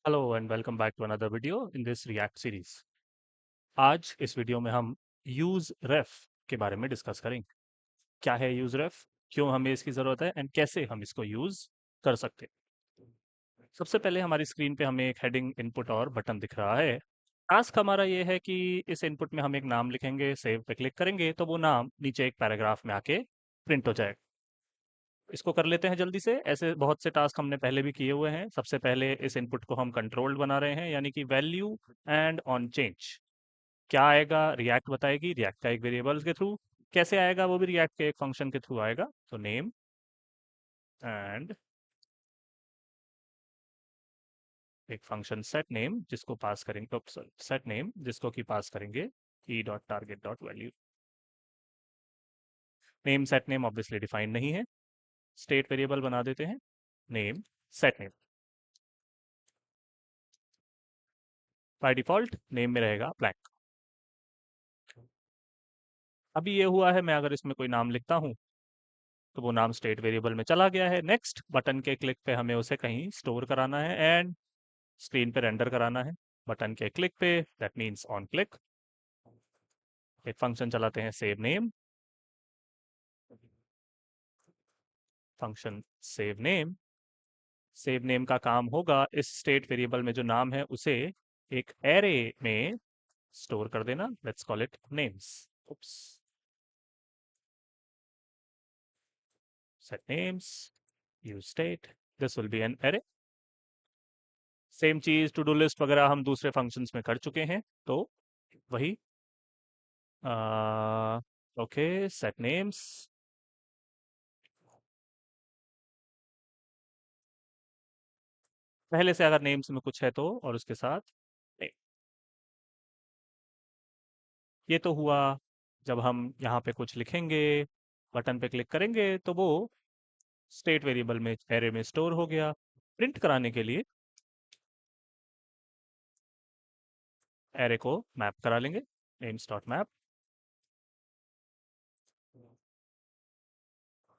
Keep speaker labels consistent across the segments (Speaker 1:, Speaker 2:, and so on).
Speaker 1: Hello and welcome back to another video in this react series. आज इस video में हम यूज रेफ के बारे में डिस्कस करेंगे। क्या है यूज रेफ, क्यों हमें इसकी ज़रूरत है एंड कैसे हम इसको यूज़ कर सकते हैं। सबसे पहले हमारी स्क्रीन पे हमें एक हेडिंग इनपुट और बटन दिख रहा है। टास्क हमारा ये है कि इस इनपुट में हम एक नाम लिखेंगे, सेव पे क्लिक करेंगे तो वो नाम नीचे एक पैराग्राफ में आके प्रिंट हो जाएगा। इसको कर लेते हैं जल्दी से। ऐसे बहुत से टास्क हमने पहले भी किए हुए हैं। सबसे पहले इस इनपुट को हम कंट्रोल्ड बना रहे हैं, यानी कि वैल्यू एंड ऑन चेंज। क्या आएगा, रिएक्ट बताएगी, रिएक्ट का एक वेरिएबल के थ्रू। कैसे आएगा, वो भी रिएक्ट के एक फंक्शन के थ्रू आएगा। तो नेम एंड एक फंक्शन सेट नेम जिसको पास करेंगे, सेट नेम जिसको कि पास करेंगे E dot target dot value. Name set name obviously defined नहीं है, स्टेट वेरिएबल बना देते हैं name set name. By default name में रहेगा ब्लैंक। अभी ये हुआ है, मैं अगर इसमें कोई नाम लिखता हूँ तो वो नाम स्टेट वेरिएबल में चला गया है। नेक्स्ट बटन के क्लिक पे हमें उसे कहीं स्टोर कराना है एंड स्क्रीन पे रेंडर कराना है। बटन के क्लिक पे, दैट मीन्स ऑन क्लिक, एक फंक्शन चलाते हैं save name. Function save name, save name का काम होगा इस स्टेट वेरिएबल में जो नाम है उसे एक एरे में स्टोर कर देना। Let's call it names. Oops, set names use state, this will be an array. Same चीज टू डू लिस्ट वगैरह हम दूसरे फंक्शंस में कर चुके हैं, तो वही ओके सेट नेम्स। पहले से अगर नेम्स में कुछ है तो, और उसके साथ name। ये तो हुआ जब हम यहाँ पे कुछ लिखेंगे, बटन पे क्लिक करेंगे तो वो स्टेट वेरिएबल में एरे में स्टोर हो गया। प्रिंट कराने के लिए एरे को मैप करा लेंगे, names dot map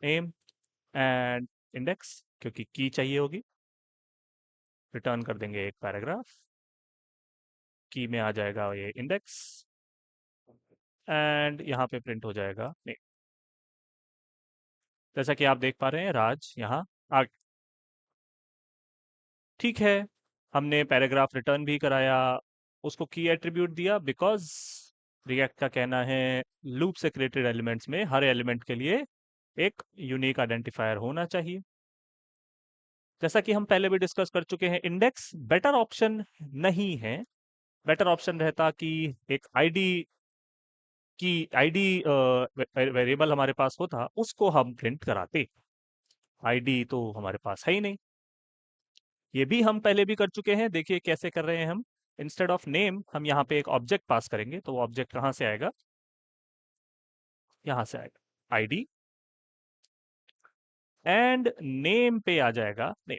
Speaker 1: name and index, क्योंकि की चाहिए होगी। रिटर्न कर देंगे एक पैराग्राफ, की में आ जाएगा ये इंडेक्स एंड यहाँ पे प्रिंट हो जाएगा नेम। जैसा कि आप देख पा रहे हैं राज यहाँ आ। ठीक है, हमने पैराग्राफ रिटर्न भी कराया, उसको की एट्रीब्यूट दिया बिकॉज रिएक्ट का कहना है लूप से क्रिएटेड एलिमेंट्स में हर एलिमेंट के लिए एक यूनिक आइडेंटिफायर होना चाहिए। जैसा कि हम पहले भी डिस्कस कर चुके हैं, इंडेक्स बेटर ऑप्शन नहीं है। बेटर ऑप्शन रहता कि एक आईडी की आईडी वेरिएबल हमारे पास होता, उसको हम प्रिंट कराते। आईडी तो हमारे पास है ही नहीं। ये भी हम पहले भी कर चुके हैं, देखिए कैसे कर रहे हैं हम। इंस्टेड ऑफ नेम हम यहाँ पे एक ऑब्जेक्ट पास करेंगे, तो वो ऑब्जेक्ट कहाँ से आएगा, यहाँ से आएगा आईडी एंड नेम पे आ जाएगा नेम।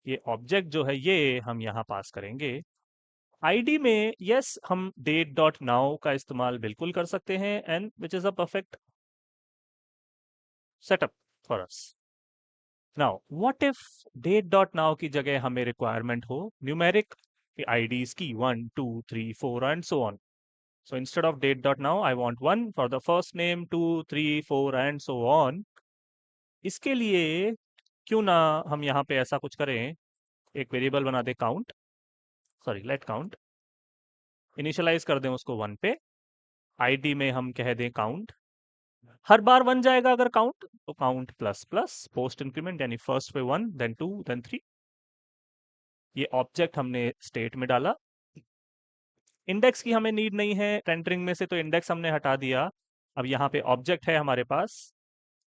Speaker 1: ये ऑब्जेक्ट जो है ये हम यहाँ पास करेंगे। आईडी में यस हम डेट डॉट नाउ का इस्तेमाल बिल्कुल कर सकते हैं and which is a perfect setup for us. Now what if date dot now की जगह हमें रिक्वायरमेंट हो न्यूमेरिक आईडीज की 1 2 3 4 and so on. So instead of date.now, I want one for the first name, 2 3 4 and so on. इसके लिए क्यों ना हम यहाँ पे ऐसा कुछ करें, एक वेरिएबल बना दे count, sorry let count, initialise कर दें उसको 1 पे। आईडी में हम कह दें काउंट, हर बार 1 जाएगा अगर काउंट, तो count plus plus post increment, यानी फर्स्ट पे 1 देन 2 देन 3। ये ऑब्जेक्ट हमने स्टेट में डाला। इंडेक्स की हमें नीड नहीं है रेंडरिंग में से, तो इंडेक्स हमने हटा दिया। अब यहाँ पे ऑब्जेक्ट है हमारे पास,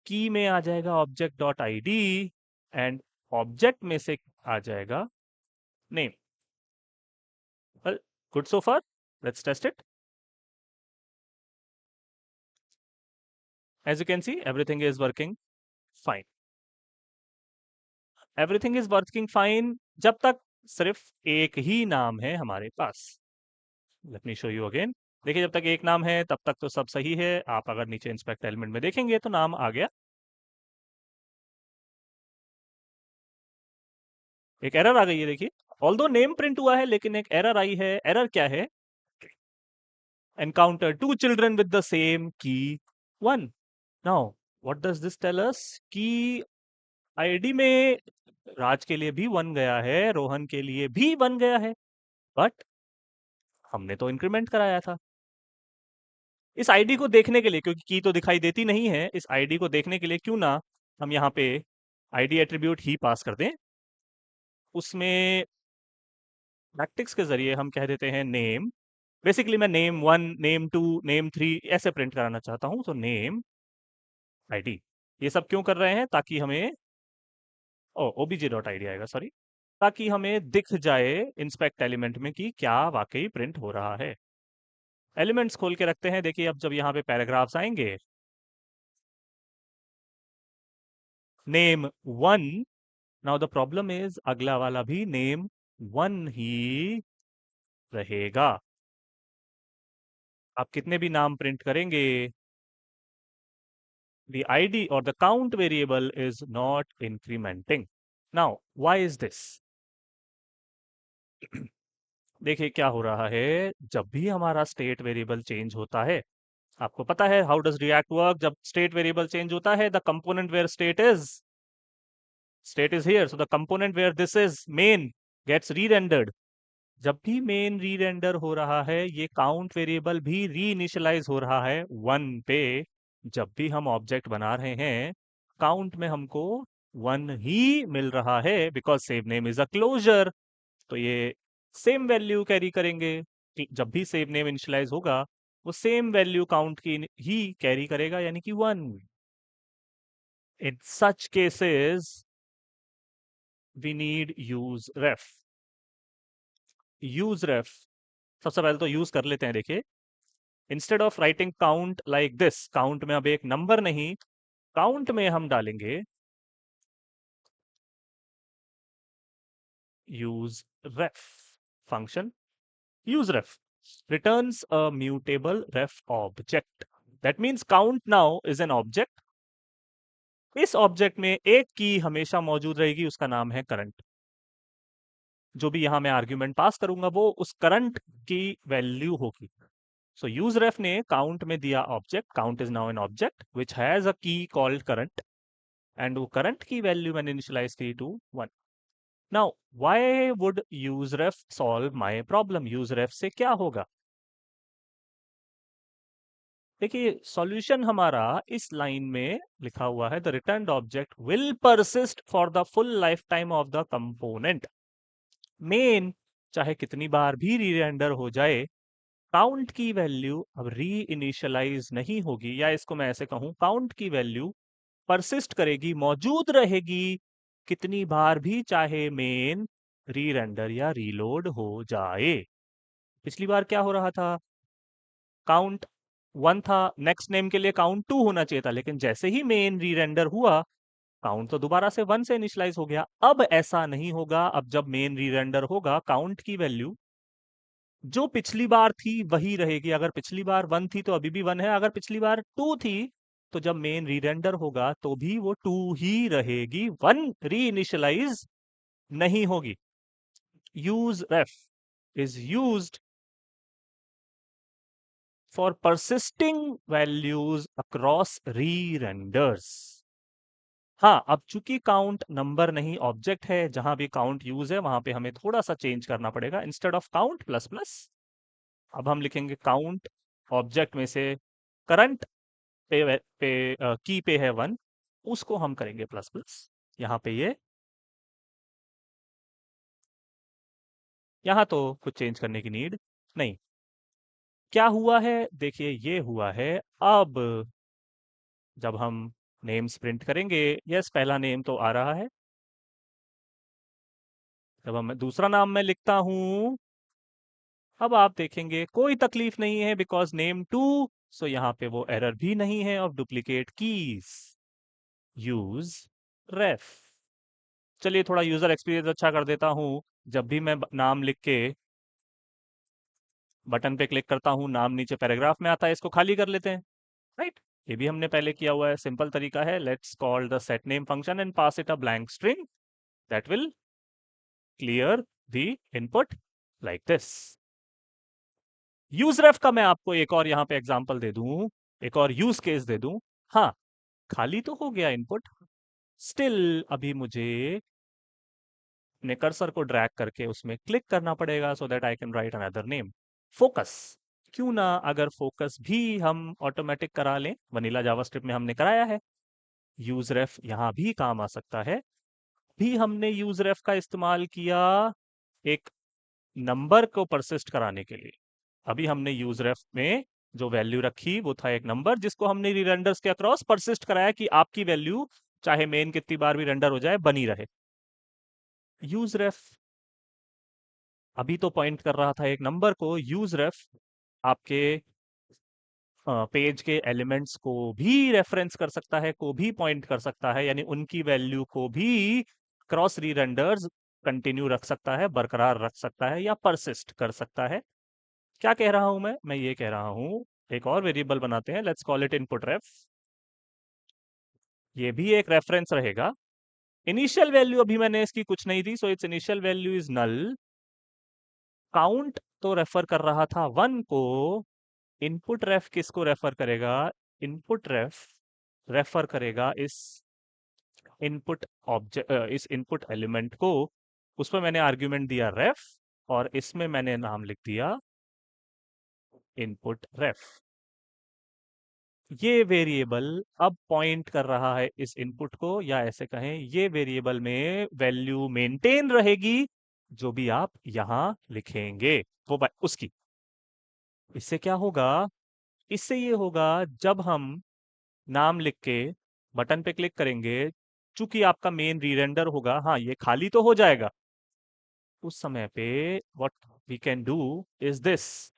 Speaker 1: की में आ जाएगा object dot ID and object में से आ जाएगा name. Well, good so far, let's test it. As you can see everything is working fine. Everything is working fine जब तक सिर्फ एक ही नाम है हमारे पास। Let me show you again. देखिए जब तक एक नाम है तब तक तो सब सही है। आप अगर नीचे इंस्पेक्ट एलिमेंट में देखेंगे तो नाम आ गया, एक एरर आ गई है देखिए, ऑल्दो नेम प्रिंट हुआ है लेकिन एक एरर आई है। एरर क्या है? Encounter two children with the same key 1। Now what does this tell us? कि आईडी में राज के लिए भी 1 गया है, रोहन के लिए भी 1 गया है, बट हमने तो इंक्रीमेंट कराया था। इस आईडी को देखने के लिए, क्योंकि की तो दिखाई देती नहीं है, इस आईडी को देखने के लिए क्यों ना हम यहाँ पे आईडी एट्रीब्यूट ही पास कर दें। उसमें मैट्रिक्स के जरिए हम कह देते हैं नेम। बेसिकली मैं नेम 1, नेम 2, नेम 3 ऐसे प्रिंट कराना चाहता हूं, तो नेम आईडी। ये सब क्यों कर रहे हैं? ताकि हमें ओबीजे डॉट आईडी आएगा, सॉरी, ताकि हमें दिख जाए इंस्पेक्ट एलिमेंट में कि क्या वाकई प्रिंट हो रहा है। एलिमेंट्स खोल के रखते हैं। देखिए अब जब यहाँ पे पैराग्राफ्स आएंगे, name 1, now the problem is अगला वाला भी नेम 1 ही रहेगा। आप कितने भी नाम प्रिंट करेंगे, the id or the count variable is not incrementing. Now why is this? देखिए क्या हो रहा है, जब भी हमारा स्टेट वेरिएबल चेंज होता है, आपको पता है हाउ डज रिएक्ट वर्क। जब स्टेट वेरिएबल चेंज होता है, the component where state is here, so the component where this is main gets re-rendered. जब भी मेन री-रेंडर हो रहा है, ये काउंट वेरिएबल भी री इनिशियलाइज हो रहा है 1 पे। जब भी हम ऑब्जेक्ट बना रहे हैं, काउंट में हमको 1 ही मिल रहा है, because save name is a closure. तो ये सेम वैल्यू कैरी करेंगे। जब भी सेव नेम इनिशियलाइज होगा, वो सेम वैल्यू काउंट की ही कैरी करेगा, यानी कि 1। In such cases we need use ref. Use ref सबसे पहले तो यूज कर लेते हैं। देखिए, instead of writing count like this, count में अब एक नंबर नहीं, काउंट में हम डालेंगे use ref function. Use ref returns a mutable ref object. That means count now is an object. इस ऑब्जेक्ट में एक की हमेशा मौजूद रहेगी, उसका नाम है करंट। जो भी यहां मैं आर्ग्यूमेंट पास करूंगा वो उस करंट की वैल्यू होगी। सो यूज रेफ ने काउंट में दिया object, count is now an object which has a key called current, and वो करंट की वैल्यू मैंने इनिशियलाइज की to 1। Now why would use ref solve my problem? Use ref से क्या होगा? देखिए सॉल्यूशन हमारा इस लाइन में लिखा हुआ है, the returned object will persist for the full life time of the component. Main चाहे कितनी बार भी री रेंडर हो जाए, काउंट की वैल्यू अब री इनिशियलाइज नहीं होगी, या इसको मैं ऐसे कहूं, काउंट की वैल्यू परसिस्ट करेगी, मौजूद रहेगी, कितनी बार भी चाहे मेन री रेंडर या रीलोड हो जाए। पिछली बार क्या हो रहा था? काउंट 1 था, नेक्स्ट नेम के लिए काउंट 2 होना चाहिए था, लेकिन जैसे ही मेन री रेंडर हुआ, काउंट तो दोबारा से 1 से इनिशियलाइज हो गया। अब ऐसा नहीं होगा। अब जब मेन री रेंडर होगा, काउंट की वैल्यू जो पिछली बार थी वही रहेगी। अगर पिछली बार 1 थी तो अभी भी 1 है, अगर पिछली बार 2 थी तो जब मेन री रेंडर होगा तो भी वो 2 ही रहेगी, 1 री इनिशियलाइज नहीं होगी। use ref is used for persisting values across re-renders। हाँ, अब चूंकि काउंट नंबर नहीं ऑब्जेक्ट है, जहां भी काउंट यूज है वहां पे हमें थोड़ा सा चेंज करना पड़ेगा। Instead of count plus plus, अब हम लिखेंगे काउंट ऑब्जेक्ट में से करंट की पे है 1, उसको हम करेंगे प्लस प्लस। यहाँ पे ये, यहाँ तो कुछ चेंज करने की नीड नहीं। क्या हुआ है? देखिए ये हुआ है, अब जब हम नेम्स प्रिंट करेंगे, यस पहला नेम तो आ रहा है। जब हम दूसरा नाम मैं लिखता हूं, अब आप देखेंगे कोई तकलीफ नहीं है, बिकॉज नेम 2, सो यहाँ पे वो एरर भी नहीं है ऑफ डुप्लीकेट कीज। यूज रेफ। चलिए थोड़ा यूजर एक्सपीरियंस अच्छा कर देता हूं। जब भी मैं नाम लिख के बटन पे क्लिक करता हूं, नाम नीचे पैराग्राफ में आता है, इसको खाली कर लेते हैं, राइट? ये भी हमने पहले किया हुआ है। सिंपल तरीका है, let's call the set name function and pass it a blank string that will clear the input like this. Use ref का मैं आपको एक और यहां पे एग्जांपल दे दूं, एक और यूज केस दे दूं। हाँ, खाली तो हो गया इनपुट, स्टिल अभी मुझे अपने कर्सर को ड्रैग करके उसमें क्लिक करना पड़ेगा so that I can write another name, focus. क्यों ना अगर फोकस भी हम ऑटोमेटिक करा लें, वनीला जावास्क्रिप्ट में हमने कराया है। यूज रेफ यहां भी काम आ सकता है। भी हमने यूज रेफ का इस्तेमाल किया एक नंबर को परसिस्ट कराने के लिए। अभी हमने यूज रेफ में जो वैल्यू रखी वो था एक नंबर, जिसको हमने रिरेंडर्स के अक्रॉस परसिस्ट कराया कि आपकी वैल्यू चाहे मेन कितनी बार भी रेंडर हो जाए बनी रहे। यूज रेफ अभी तो पॉइंट कर रहा था एक नंबर को, यूज रेफ आपके पेज के एलिमेंट्स को भी रेफरेंस कर सकता है, को भी पॉइंट कर सकता है, यानी उनकी वैल्यू को भी क्रॉस री रेंडर्स कंटिन्यू रख सकता है, बरकरार रख सकता है या परसिस्ट कर सकता है। क्या कह रहा हूं मैं ये कह रहा हूं एक और वेरिएबल बनाते हैं, लेट्स कॉल इट इनपुट रेफ। ये भी एक रेफरेंस रहेगा। इनिशियल वैल्यू अभी मैंने इसकी कुछ नहीं दी, so it's initial value is null. Count तो रेफर कर रहा था 1 को। इनपुट रेफ किसको रेफर करेगा? इनपुट रेफ रेफर करेगा इस इनपुट एलिमेंट को। उस पर मैंने आर्ग्यूमेंट दिया रेफ, और इसमें मैंने नाम लिख दिया इनपुट रेफ। ये वेरिएबल अब पॉइंट कर रहा है इस इनपुट को, या ऐसे कहें ये वेरिएबल में वैल्यू मेंटेन रहेगी जो भी आप यहां लिखेंगे वो उसकी। इससे क्या होगा? इससे ये होगा जब हम नाम लिख के बटन पे क्लिक करेंगे, चूंकि आपका मेन रीरेंडर होगा, हाँ ये खाली तो हो जाएगा। उस समय पे what we can do is this,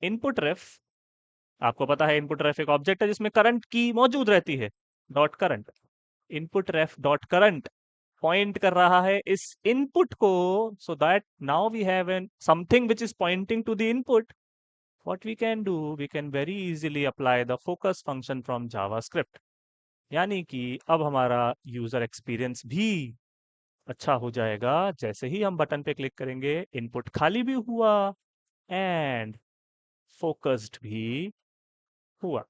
Speaker 1: input ref. आपको पता है इनपुट रेफ एक ऑब्जेक्ट है जिसमें करंट की मौजूद रहती है, dot current. Input ref dot current point कर रहा है इस इनपुट को, so that now we have an something which is pointing to the input. what we can do, we can very easily apply the focus function from JavaScript। यानी कि अब हमारा user experience भी अच्छा हो जाएगा। जैसे ही हम बटन पे क्लिक करेंगे, इनपुट खाली भी हुआ एंड फोकस्ड भी हुआ।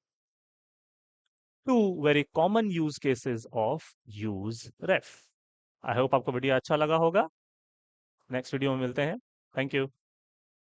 Speaker 1: Two very common use cases of use ref. I hope आपको वीडियो अच्छा लगा होगा। नेक्स्ट वीडियो में मिलते हैं। Thank you.